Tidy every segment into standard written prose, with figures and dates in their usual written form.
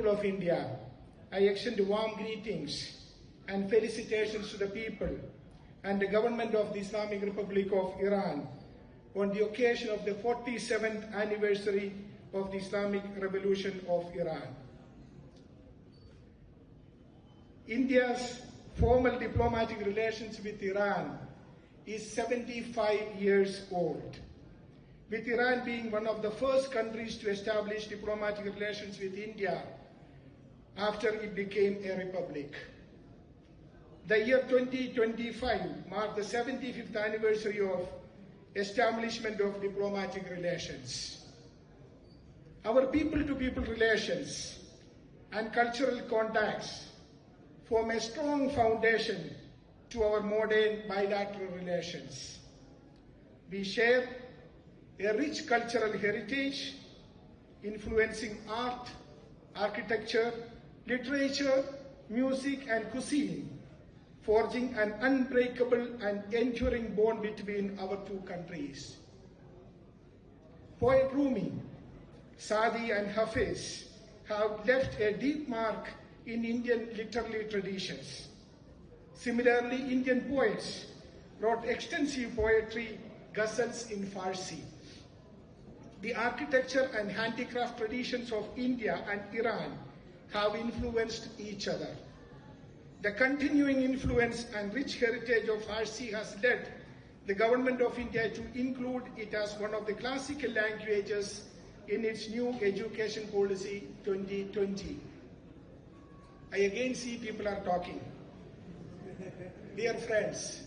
of India, I extend warm greetings and felicitations to the people and the government of the Islamic Republic of Iran on the occasion of the 47th anniversary of the Islamic Revolution of Iran. India's formal diplomatic relations with Iran is 75 years old, with Iran being one of the first countries to establish diplomatic relations with India after it became a republic. The year 2025 marked the 75th anniversary of establishment of diplomatic relations. Our people-to-people relations and cultural contacts form a strong foundation to our modern bilateral relations. We share a rich cultural heritage influencing art, architecture, literature, music, and cuisine, forging an unbreakable and enduring bond between our two countries. Poet Rumi, Saadi, and Hafiz have left a deep mark in Indian literary traditions. Similarly, Indian poets wrote extensive poetry, ghazals in Farsi. The architecture and handicraft traditions of India and Iran have influenced each other. The continuing influence and rich heritage of Farsi has led the government of India to include it as one of the classical languages in its new education policy 2020. I again see people are talking. Dear friends,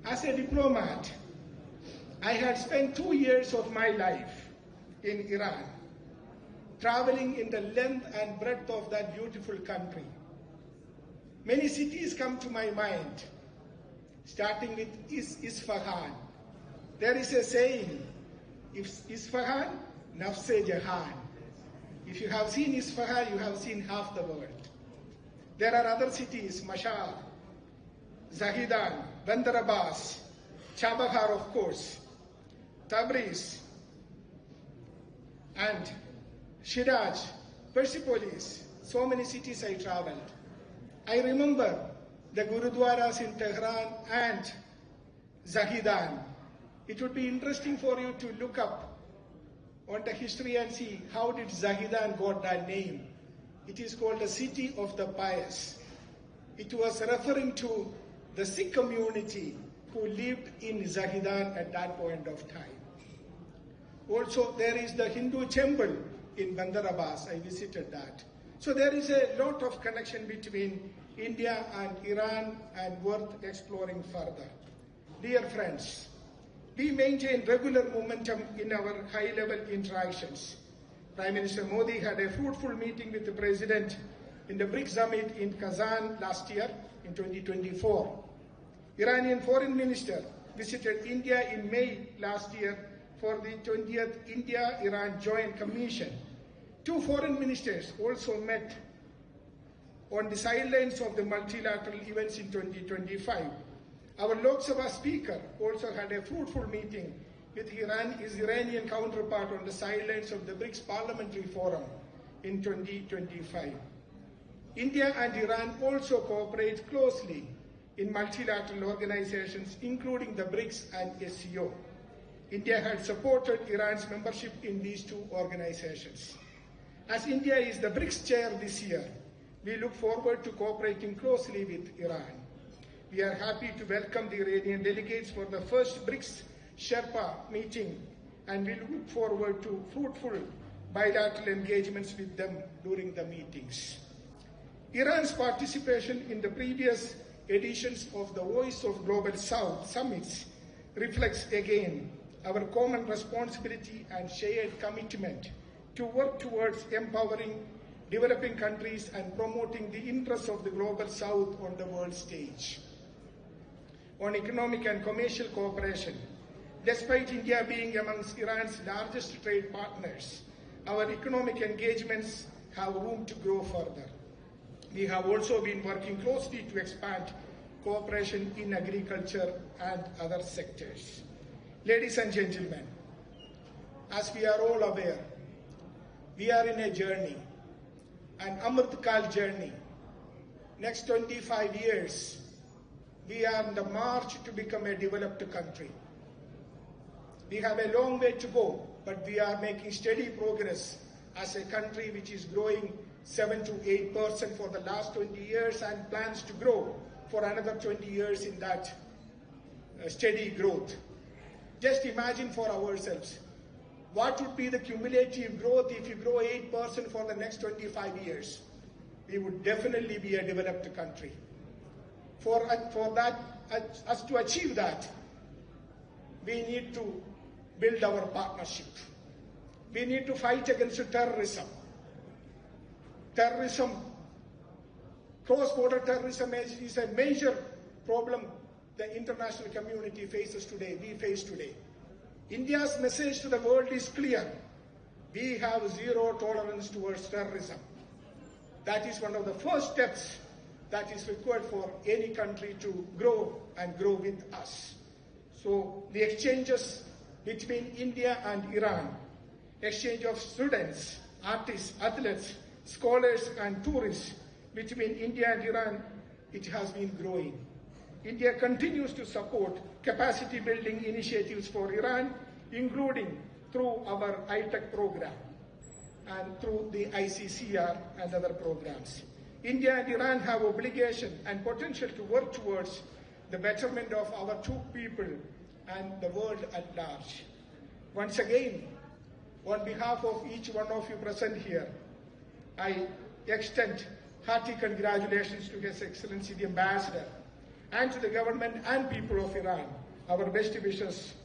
as a diplomat, I had spent 2 years of my life in Iran, traveling in the length and breadth of that beautiful country. Many cities come to my mind, starting with Isfahan. There is a saying, if Isfahan, nafse jahan. If you have seen Isfahan, you have seen half the world. There are other cities, Mashhad, Zahidan, Bandar Abbas, Chabahar, of course, Tabriz, and Shiraz, Persepolis. So many cities I traveled. I remember the Gurudwaras in Tehran and Zahidan. It would be interesting for you to look up on the history and see how did Zahidan got that name. It is called the City of the Pious. It was referring to the Sikh community who lived in Zahidan at that point of time. Also, there is the Hindu temple in Bandar Abbas. I visited that. So there is a lot of connection between India and Iran and worth exploring further. Dear friends, we maintain regular momentum in our high-level interactions. Prime Minister Modi had a fruitful meeting with the President in the BRICS summit in Kazan last year in 2024. Iranian Foreign Minister visited India in May last year for the 20th India-Iran Joint Commission. Two foreign ministers also met on the sidelines of the multilateral events in 2025. Our Lok Sabha Speaker also had a fruitful meeting with his Iranian counterpart on the sidelines of the BRICS Parliamentary Forum in 2025. India and Iran also cooperate closely in multilateral organizations, including the BRICS and SCO. India had supported Iran's membership in these two organizations. As India is the BRICS chair this year, we look forward to cooperating closely with Iran. We are happy to welcome the Iranian delegates for the first BRICS Sherpa meeting, and we look forward to fruitful bilateral engagements with them during the meetings. Iran's participation in the previous editions of the Voice of Global South summits reflects again our common responsibility and shared commitment to work towards empowering developing countries and promoting the interests of the Global South on the world stage. On economic and commercial cooperation, despite India being amongst Iran's largest trade partners, our economic engagements have room to grow further. We have also been working closely to expand cooperation in agriculture and other sectors. Ladies and gentlemen, as we are all aware, we are in a journey. an Amrit Kal journey. Next 25 years, we are on the march to become a developed country. We have a long way to go, but we are making steady progress as a country which is growing 7 to 8% for the last 20 years and plans to grow for another 20 years in that steady growth. Just imagine for ourselves, what would be the cumulative growth if you grow 8% for the next 25 years? We would definitely be a developed country. For us to achieve that, we need to build our partnership. We need to fight against terrorism. Cross-border terrorism is a major problem the international community faces today, we face today. India's message to the world is clear. We have zero tolerance towards terrorism. That is one of the first steps that is required for any country to grow and grow with us. So the exchanges between India and Iran, exchange of students, artists, athletes, scholars and tourists between India and Iran, it has been growing. India continues to support capacity building initiatives for Iran, including through our ITEC program and through the ICCR and other programs. India and Iran have obligation and potential to work towards the betterment of our two people and the world at large. Once again, on behalf of each one of you present here, I extend hearty congratulations to His Excellency the Ambassador and to the government and people of Iran. Our best wishes